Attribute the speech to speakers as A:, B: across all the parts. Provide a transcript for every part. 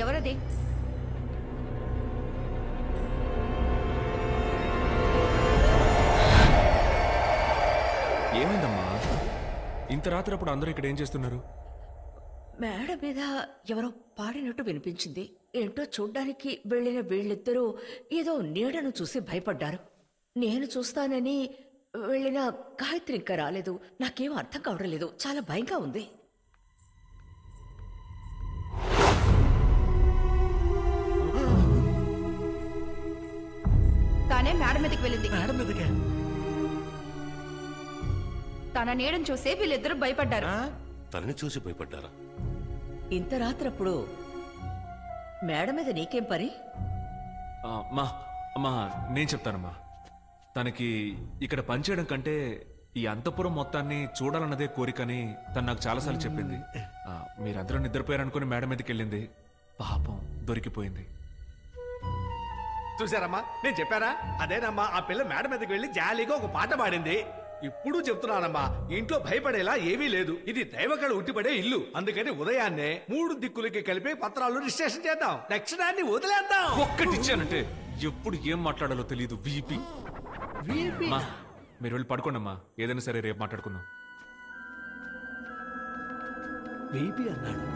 A: ఎవరది?
B: ఏమైందమ్మా? ఇంత రాత్రి అప్పుడు అందరూ ఇక్కడ ఏం చేస్తున్నారు?
C: మేడ మీద ఎవరో పాడినట్టు వినిపించింది. ఏంటో చూడ్డానికి వెళ్ళిన వీళ్ళిద్దరూ ఏదో నీడను చూసి భయపడ్డారు. నేను చూస్తానని వెళ్ళిన గాయత్రి ఇంకా రాలేదు. నాకేం అర్థం కావడం లేదు. చాలా భయంగా ఉంది.
A: తానే మేడ మీదకి వెళ్ళింది.
D: మేడం మీదకే
A: తన నీడను చూసే వీళ్ళిద్దరూ భయపడ్డారు.
E: తనని చూసి భయపడ్డారా?
C: ఇంత రాత్రప్పుడు మేడ మీద నీకేం పని?
B: అమ్మా నేను చెప్తానమ్మా. తనకి ఇక్కడ పనిచేయడం కంటే ఈ అంతఃపురం మొత్తాన్ని చూడాలన్నదే కోరికని తను నాకు చాలాసార్లు చెప్పింది. మీరందరూ నిద్రపోయారనుకుని మేడ మీదకి వెళ్ళింది. పాపం దొరికిపోయింది.
D: చూసారమ్మా, నేను చెప్పారా? అదేనమ్మా, ఆ పిల్ల మేడ మీదకి వెళ్ళి జాలీగా ఒక పాట పాడింది. ఇప్పుడు చెప్తున్నానమ్మా, ఇంట్లో భయపడేలా ఏమీ లేదు. ఇది దైవకళ ఉట్టిపడే ఇల్లు. అందుకని ఉదయాన్నే 3 దిక్కులకి కలిపి పత్రాలు రిజిస్ట్రేషన్ చేద్దాం. దక్షిణాన్ని వదిలేద్దాం.
B: ఒక్కటి ఇచ్చానంటే ఎప్పుడు ఏం మాట్లాడాలో తెలియదు. వీపీ మీరు వెళ్ళి పడుకోండమ్మా. ఏదైనా సరే రేపు మాట్లాడుకుందాం.
D: బేబీ అన్నాడు.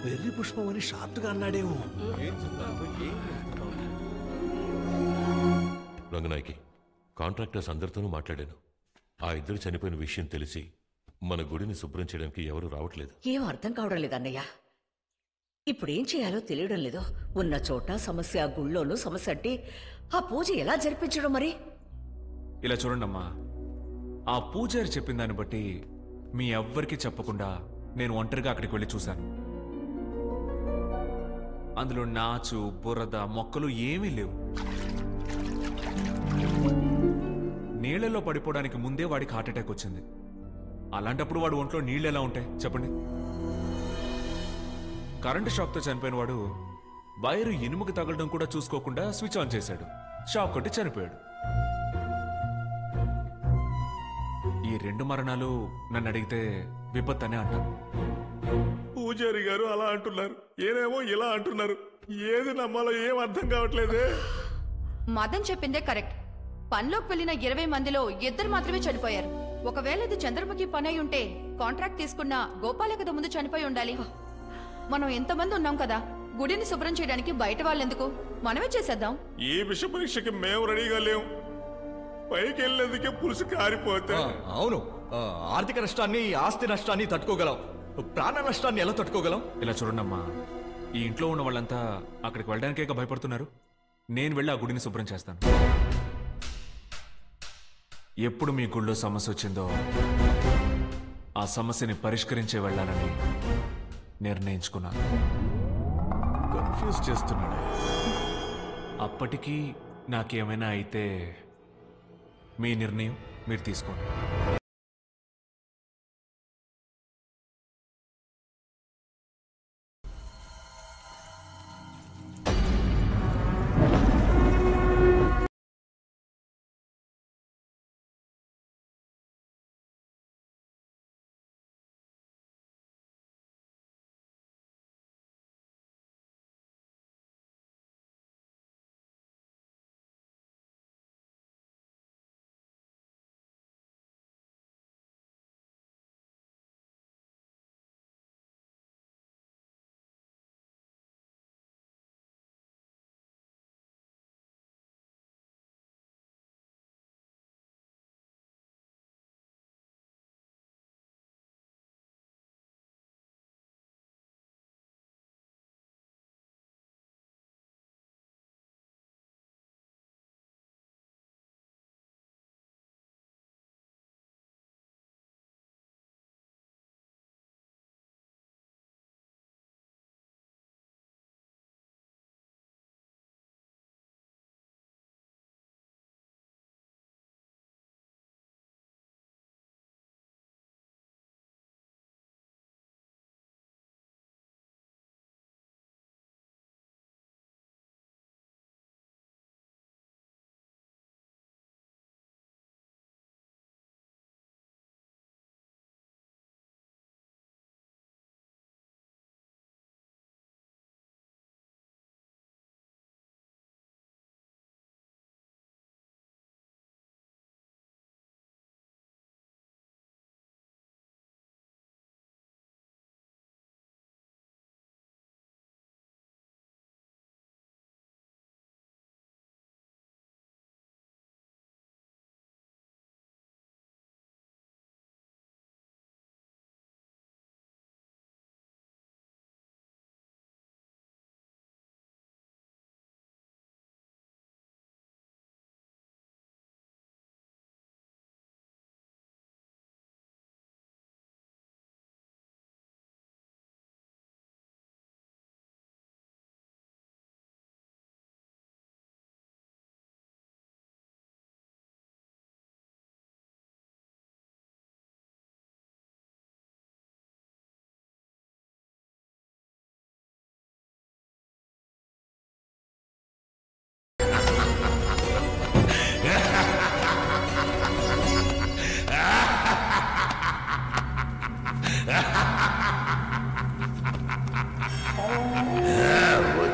D: వెర్రి పుష్పం అని షార్ట్గా అన్నాడేమో.
E: రంగనాయకి, కాంట్రాక్టర్స్ అందరితోనూ మాట్లాడాను. ఆ ఇద్దరు చనిపోయిన విషయం తెలిసి మన గుడిని శుభ్రం చేయడానికి ఎవరు రావట్లేదు.
C: ఏం అర్థం కావడం లేదన్నయ్య. ఇప్పుడేం చేయాలో తెలియడం లేదు. ఉన్న చోట సమస్య, గుళ్ళోనూ సమస్య అంటే ఆ పూజ ఎలా జరిపించడం మరి?
B: ఇలా చూడండమ్మా, ఆ పూజారి చెప్పిన దాన్ని బట్టి మీ ఎవ్వరికీ చెప్పకుండా నేను ఒంటరిగా అక్కడికి వెళ్ళి చూశాను. అందులో నాచు, బురద, మొక్కలు ఏమీ లేవు. నీళ్లలో పడిపోవడానికి ముందే వాడికి హార్ట్అటాక్ వచ్చింది. అలాంటప్పుడు వాడు ఒంట్లో నీళ్ళు ఎలా ఉంటాయి చెప్పండి? కరెంటు షాక్తో చనిపోయిన వాడు వైరు ఇనుముకి తగలడం కూడా చూసుకోకుండా స్విచ్ ఆన్ చేశాడు. షాక్ కొట్టి చనిపోయాడు. ఈ 2 మరణాలు నన్ను అడిగితే విపత్తు అనే అంటాను.
F: పూజారి గారు అలా అంటున్నారు, ఏనేమో ఇలా అంటున్నారు. ఏది నమ్మాలో ఏం అర్థం కావట్లేదే.
A: మదన్ చెప్పిందే కరెక్ట్. పనిలోకి వెళ్ళిన 20 మందిలో 2 మాత్రమే చనిపోయారు. ఒకవేళ ఇది చంద్రముఖి పని అయి ఉంటే కాంట్రాక్ట్ తీసుకున్న గోపాల కదా ముందు చనిపోయి ఉండాలి. మనం ఎంతమంది ఉన్నాం కదా, గుడిని శుభ్రం చేయడానికి బయట వాళ్ళెందుకు, మనమే చేసేద్దాం.
F: ఈ విష పరీక్షకి మేము రెడీగా లేవు. పైకి వెళ్ళేందుకే పులుసు కారిపోతే.
G: అవును, ఆర్థిక నష్టాన్ని, ఆస్తి నష్టాన్ని తట్టుకోగలం. ప్రాణ నష్టాన్ని ఎలా తట్టుకోగలం?
B: ఇలా చూడండమ్మా, ఈ ఇంట్లో ఉన్న వాళ్ళంతా అక్కడికి వెళ్ళడానికే భయపడుతున్నారు. నేను వెళ్ళి ఆ గుడిని శుభ్రం చేస్తాను. ఎప్పుడు మీ గుళ్ళో సమస్య వచ్చిందో ఆ సమస్యని పరిష్కరించే వెళ్ళాలని నిర్ణయించుకున్నాను.
F: కన్ఫ్యూజ్ చేస్తున్నాడు.
B: అప్పటికీ నాకేమైనా అయితే మీ నిర్ణయం మీరు తీసుకోండి.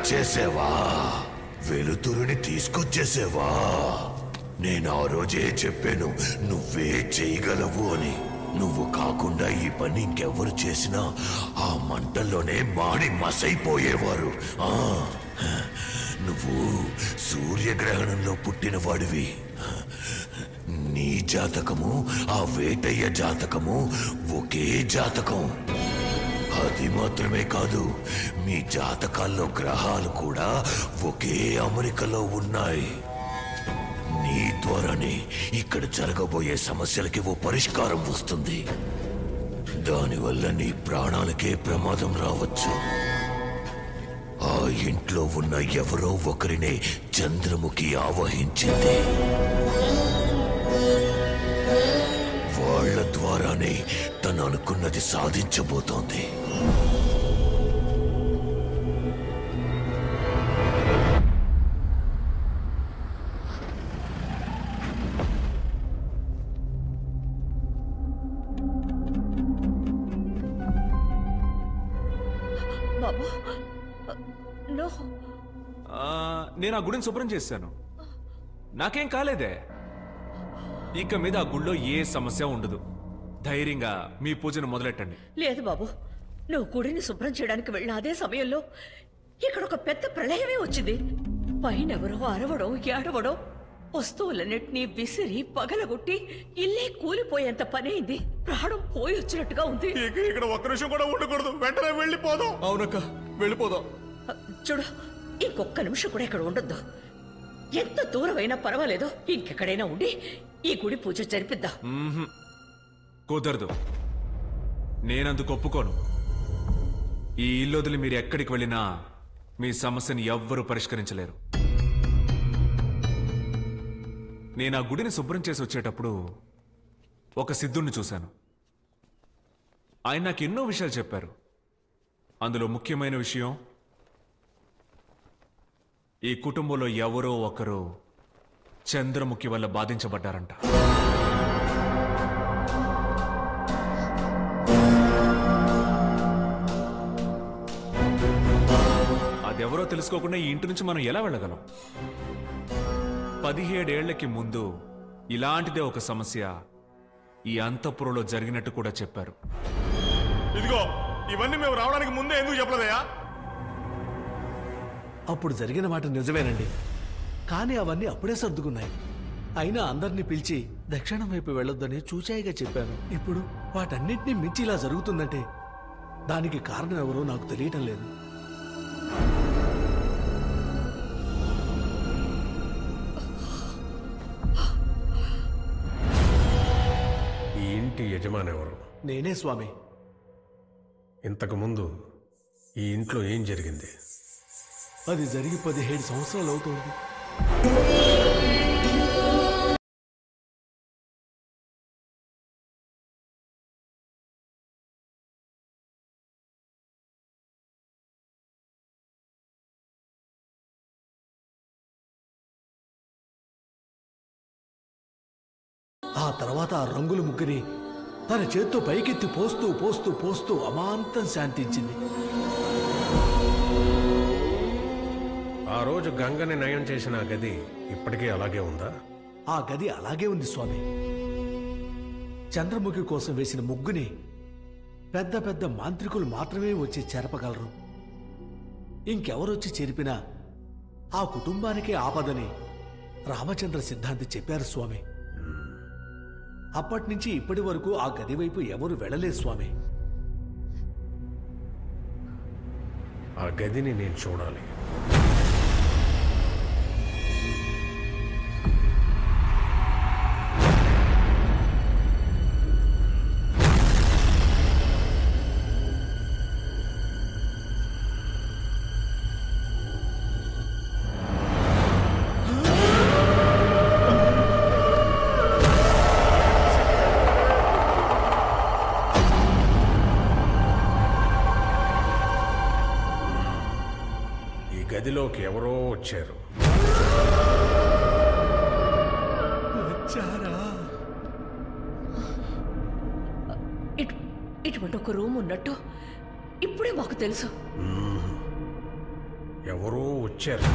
H: వచ్చేసావా? వెలుతురుని తీసుకొచ్చేసావా? నేను ఆ రోజే చెప్పాను నువ్వే చేయగలవు అని. నువ్వు కాకుండా ఈ పని ఇంకెవరు చేసినా ఆ మంటల్లోనే మాడి మసైపోయేవారు. నువ్వు సూర్యగ్రహణంలో పుట్టిన వాడివి. నీ జాతకము ఆ వేటయ్య జాతకము ఒకే జాతకం. అది మాత్రమే కాదు, మీ జాతకాల్లో గ్రహాలు కూడా ఒకే అమరికలో ఉన్నాయి. నీ ద్వారానే ఇక్కడ జరగబోయే సమస్యలకి ఓ పరిష్కారం వస్తుంది. దానివల్ల నీ ప్రాణాలకే ప్రమాదం రావచ్చు. ఆ ఇంట్లో ఉన్న ఎవరో ఒకరినే చంద్రముఖి ఆవహించింది. వాళ్ళ ద్వారానే తను అనుకున్నది సాధించబోతోంది.
C: బాబు నో,
B: నేను ఆ గుడిని శుభ్రం చేశాను, నాకేం కాలేదే. ఇక మీద ఆ గుళ్ళో ఏ సమస్య ఉండదు. ధైర్యంగా మీ పూజను మొదలెట్టండి.
C: లేదు బాబు, నువ్వు గుడిని శుభ్రం చేయడానికి వెళ్ళిన అదే సమయంలో ఇక్కడ ఒక పెద్ద ప్రళయమే వచ్చింది. పైనెవరో అరవడం ఏడవడం, వస్తువులన్నిటినీ విసిరి పగలగొట్టి ఇల్లే కూలిపోయేంత పని అయింది. ప్రాణం పోయి వచ్చినట్టుగా ఉంది.
F: ఇక్కడ ఒక్క నిమిషం కూడా ఉండకూడదు, వెంటనే వెళ్ళిపోదాం.
G: అవునక్క, వెళ్ళిపోదాం.
C: చూడు, ఇంకొక్క నిమిషం కూడా ఇక్కడ ఉండొద్దు. ఎంత దూరమైనా పర్వాలేదు, ఇంకెక్కడైనా ఉండి ఈ గుడి పూజ జరిపిద్దాం.
B: కుదరదు, నేనందుకు ఒప్పుకోను. ఈ ఇల్లు వదిలి మీరు ఎక్కడికి వెళ్ళినా మీ సమస్యని ఎవ్వరూ పరిష్కరించలేరు. నేను ఆ గుడిని శుభ్రం చేసి వచ్చేటప్పుడు ఒక సిద్ధుణ్ణి చూశాను. ఆయన నాకు ఎన్నో విషయాలు చెప్పారు. అందులో ముఖ్యమైన విషయం, ఈ కుటుంబంలో ఎవరో ఒకరు చంద్రముఖి వల్ల బాధించబడ్డారంట. అదెవరో తెలుసుకోకుండా ఈ ఇంటి నుంచి మనం ఎలా వెళ్ళగలం? 17 ఏళ్లకి ముందు ఇలాంటిదే ఒక సమస్య ఈ అంతఃపురంలో జరిగినట్టు కూడా చెప్పారు.
F: ఇదిగో, ఇవన్నీ మేము రావడానికి ముందే ఎందుకు చెప్పలేదయ్యా?
D: అప్పుడు జరిగిన మాట నిజమేనండి, కానీ అవన్నీ అప్పుడే సర్దుకున్నాయి. అయినా అందరినీ పిలిచి దక్షిణం వైపు వెళ్ళొద్దని చూచాయిగా చెప్పాను. ఇప్పుడు వాటన్నిటినీ మించి ఇలా జరుగుతుందంటే దానికి కారణం ఎవరో నాకు తెలియటం లేదు.
I: ఈ ఇంటి యజమాని ఎవరు?
D: నేనే స్వామి.
I: ఇంతకుముందు ఈ ఇంట్లో ఏం జరిగింది?
D: అది జరిగి 17 సంవత్సరాలు అవుతుంది. ఆ తర్వాత ఆ రంగుల ముగ్గుని తన చేత్తో పైకెత్తి పోస్తూ పోస్తూ పోస్తూ అమాంతం శాంతించింది.
I: ఆ రోజు గంగని నయం చేసిన ఆ గది ఇప్పటికీ అలాగే ఉందా?
D: ఆ గది అలాగే ఉంది స్వామి. చంద్రముఖి కోసం వేసిన ముగ్గుని పెద్ద పెద్ద మాంత్రికులు మాత్రమే వచ్చి చెరపగలరు. ఇంకెవరొచ్చి చెరిపినా ఆ కుటుంబానికే ఆపదని రామచంద్ర సిద్ధాంతి చెప్పారు స్వామి. అప్పటి నుంచి ఇప్పటి వరకు ఆ గది వైపు ఎవరు వెళ్ళలేదు స్వామి.
I: ఆ గదిని నేను చూడాలి. గదిలోకి ఎవరో వచ్చారు.
C: ఇటువంటి ఒక రూమ్ ఉన్నట్టు ఇప్పుడే మాకు తెలుసు.
I: ఎవరో వచ్చారు.